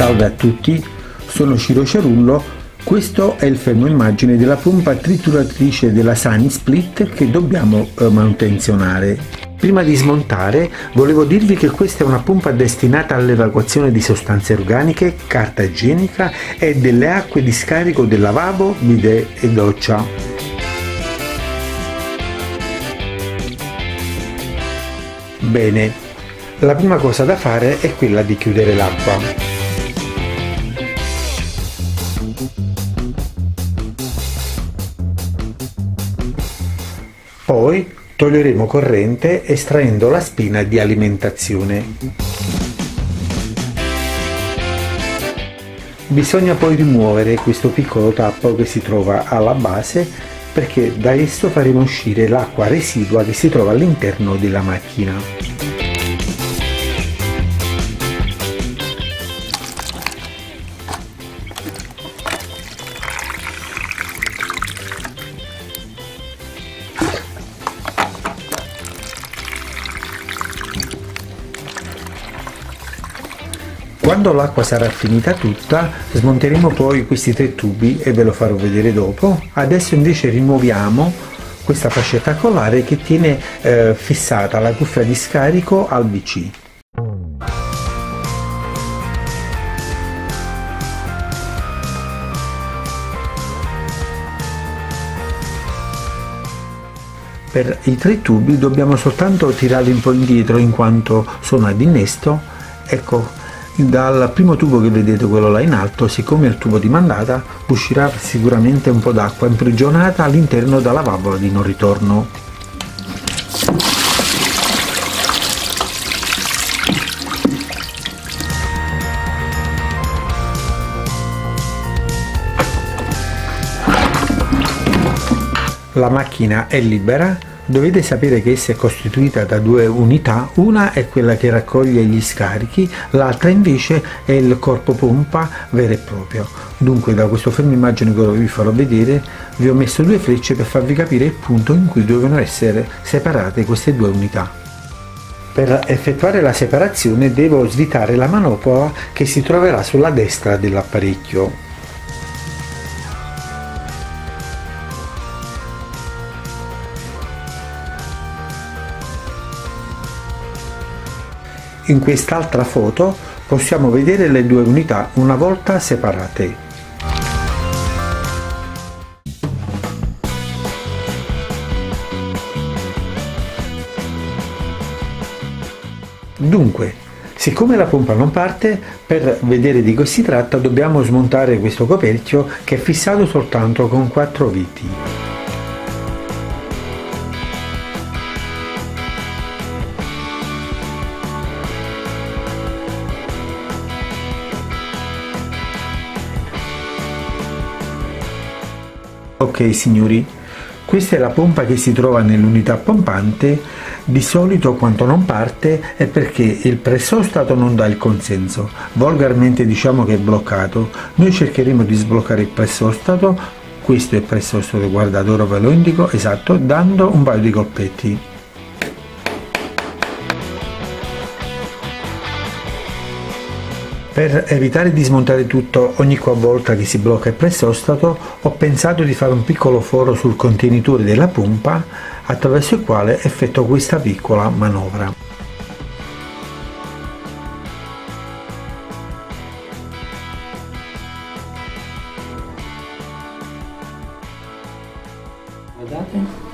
Salve a tutti, sono Ciro Ciarullo. Questo è il fermo immagine della pompa trituratrice della Sanisplit che dobbiamo manutenzionare. Prima di smontare volevo dirvi che questa è una pompa destinata all'evacuazione di sostanze organiche, carta igienica e delle acque di scarico del lavabo, bidet e doccia. Bene, la prima cosa da fare è quella di chiudere l'acqua. Poi toglieremo corrente estraendo la spina di alimentazione. Bisogna poi rimuovere questo piccolo tappo che si trova alla base perché da esso faremo uscire l'acqua residua che si trova all'interno della macchina. Quando l'acqua sarà finita tutta, smonteremo poi questi 3 tubi e ve lo farò vedere dopo. Adesso invece rimuoviamo questa fascetta colare che tiene fissata la cuffia di scarico al VC. Per i 3 tubi dobbiamo soltanto tirarli un po' indietro in quanto sono ad innesto. Ecco, dal primo tubo che vedete, quello là in alto, siccome è il tubo di mandata, uscirà sicuramente un po' d'acqua imprigionata all'interno della valvola di non ritorno. La macchina è libera. Dovete sapere che essa è costituita da 2 unità, una è quella che raccoglie gli scarichi, l'altra invece è il corpo pompa vero e proprio. Dunque da questo fermo immagine che vi farò vedere vi ho messo 2 frecce per farvi capire il punto in cui devono essere separate queste 2 unità. Per effettuare la separazione devo svitare la manopola che si troverà sulla destra dell'apparecchio. In quest'altra foto possiamo vedere le 2 unità una volta separate. Dunque, siccome la pompa non parte, per vedere di cosa si tratta dobbiamo smontare questo coperchio che è fissato soltanto con 4 viti. Ok signori, questa è la pompa che si trova nell'unità pompante. Di solito quando non parte è perché il pressostato non dà il consenso, volgarmente diciamo che è bloccato. Noi cercheremo di sbloccare il pressostato, questo è il pressostato, guardate ora ve lo indico, esatto, dando un paio di colpetti. Per evitare di smontare tutto ogni qualvolta che si blocca il pressostato, ho pensato di fare un piccolo foro sul contenitore della pompa attraverso il quale effettuo questa piccola manovra. Guardate.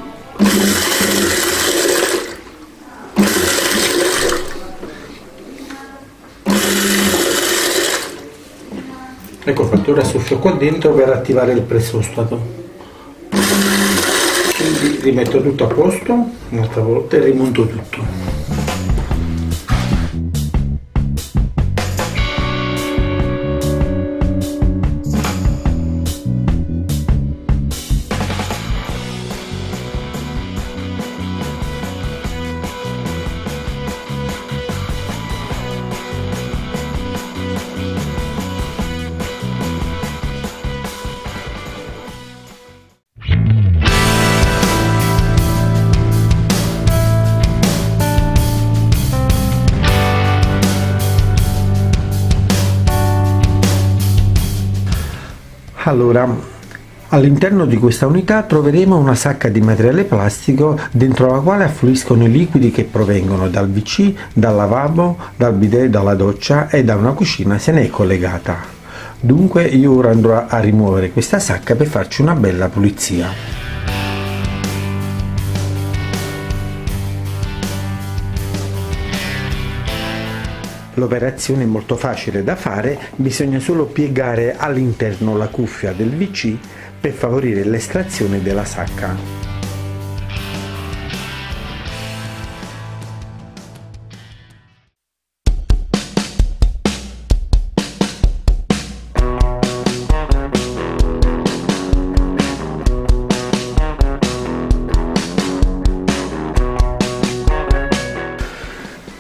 Ecco fatto, ora soffio qua dentro per attivare il pressostato. Quindi rimetto tutto a posto un'altra volta e rimonto tutto. Allora, all'interno di questa unità troveremo una sacca di materiale plastico dentro la quale affluiscono i liquidi che provengono dal WC, dal lavabo, dal bidet, dalla doccia e da una cucina se ne è collegata. Dunque io ora andrò a rimuovere questa sacca per farci una bella pulizia. L'operazione è molto facile da fare, bisogna solo piegare all'interno la cuffia del WC per favorire l'estrazione della sacca.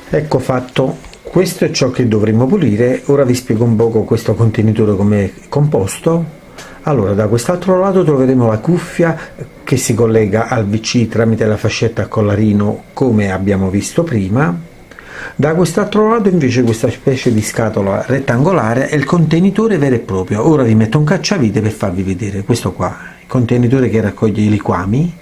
Ecco fatto. Questo è ciò che dovremo pulire. Ora vi spiego un poco questo contenitore come è composto. Allora, da quest'altro lato troveremo la cuffia che si collega al WC tramite la fascetta a collarino come abbiamo visto prima. Da quest'altro lato invece questa specie di scatola rettangolare è il contenitore vero e proprio. Ora vi metto un cacciavite per farvi vedere. Questo qua, il contenitore che raccoglie i liquami,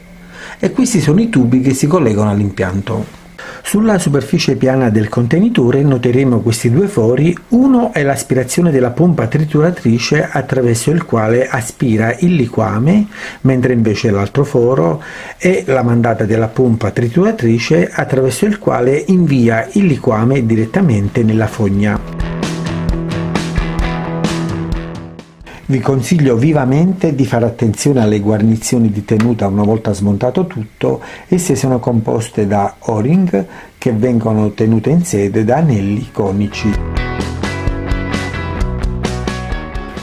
e questi sono i tubi che si collegano all'impianto. Sulla superficie piana del contenitore noteremo questi due fori. Uno è l'aspirazione della pompa trituratrice attraverso il quale aspira il liquame, mentre invece l'altro foro è la mandata della pompa trituratrice attraverso il quale invia il liquame direttamente nella fogna. Vi consiglio vivamente di fare attenzione alle guarnizioni di tenuta una volta smontato tutto. Esse sono composte da O-ring che vengono tenute in sede da anelli conici.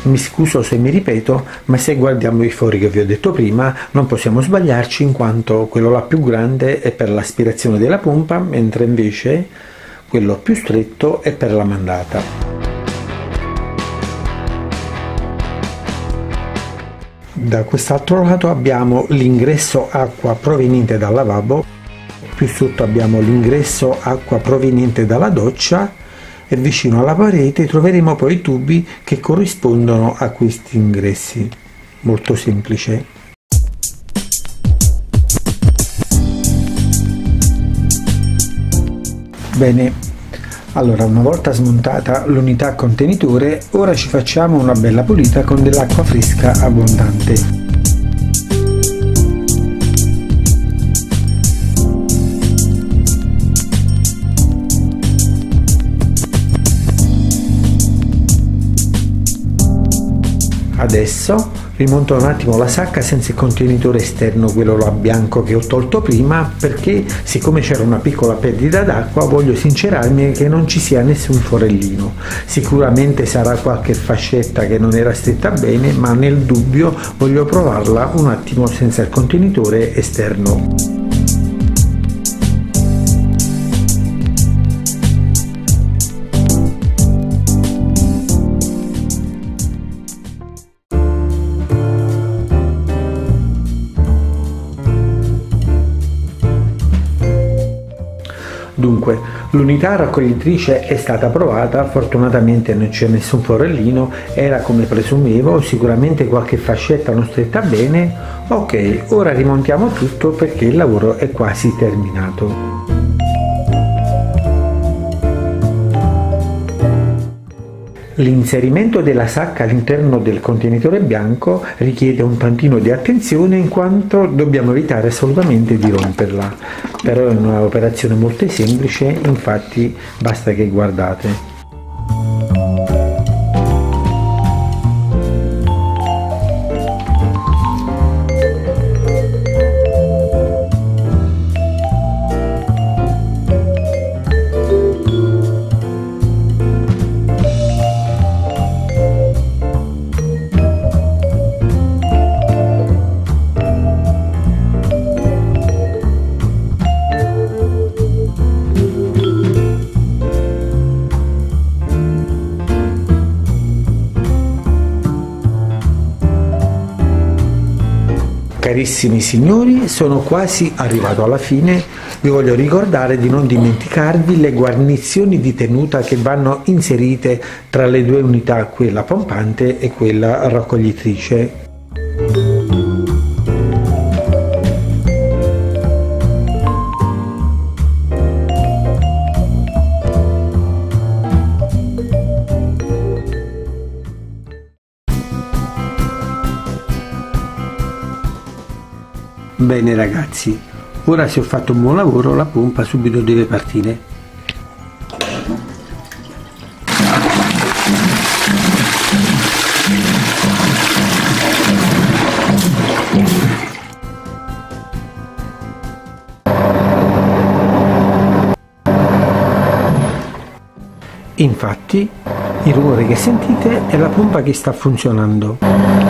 Mi scuso se mi ripeto, ma se guardiamo i fori che vi ho detto prima non possiamo sbagliarci, in quanto quello là più grande è per l'aspirazione della pompa, mentre invece quello più stretto è per la mandata. Da quest'altro lato abbiamo l'ingresso acqua proveniente dal lavabo, più sotto abbiamo l'ingresso acqua proveniente dalla doccia e vicino alla parete troveremo poi i tubi che corrispondono a questi ingressi. Molto semplice. Bene. Allora, una volta smontata l'unità contenitore, ora ci facciamo una bella pulita con dell'acqua fresca abbondante. Adesso rimonto un attimo la sacca senza il contenitore esterno, quello là bianco che ho tolto prima, perché siccome c'era una piccola perdita d'acqua voglio sincerarmi che non ci sia nessun forellino. Sicuramente sarà qualche fascetta che non era stretta bene, ma nel dubbio voglio provarla un attimo senza il contenitore esterno. Dunque, l'unità raccoglitrice è stata provata, fortunatamente non c'è nessun forellino, era come presumevo, sicuramente qualche fascetta non stretta bene. Ok, ora rimontiamo tutto perché il lavoro è quasi terminato. L'inserimento della sacca all'interno del contenitore bianco richiede un tantino di attenzione in quanto dobbiamo evitare assolutamente di romperla, però è un'operazione molto semplice, infatti basta che guardate. Carissimi signori, sono quasi arrivato alla fine. Vi voglio ricordare di non dimenticarvi le guarnizioni di tenuta che vanno inserite tra le due unità, quella pompante e quella raccoglitrice. Bene ragazzi, ora se ho fatto un buon lavoro la pompa subito deve partire. Infatti il rumore che sentite è la pompa che sta funzionando.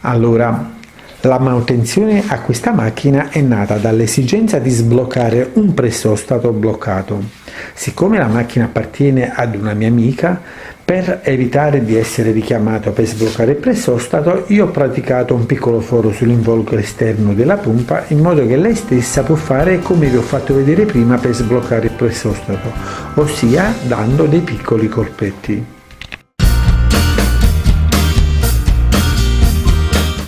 Allora, la manutenzione a questa macchina è nata dall'esigenza di sbloccare un pressostato bloccato. Siccome la macchina appartiene ad una mia amica, per evitare di essere richiamato per sbloccare il pressostato, io ho praticato un piccolo foro sull'involucro esterno della pompa in modo che lei stessa può fare come vi ho fatto vedere prima per sbloccare il pressostato, ossia dando dei piccoli colpetti.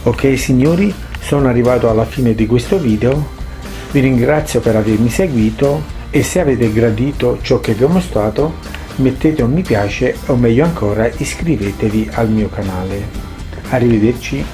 Ok signori, sono arrivato alla fine di questo video, vi ringrazio per avermi seguito e se avete gradito ciò che vi ho mostrato mettete un mi piace o meglio ancora iscrivetevi al mio canale. Arrivederci.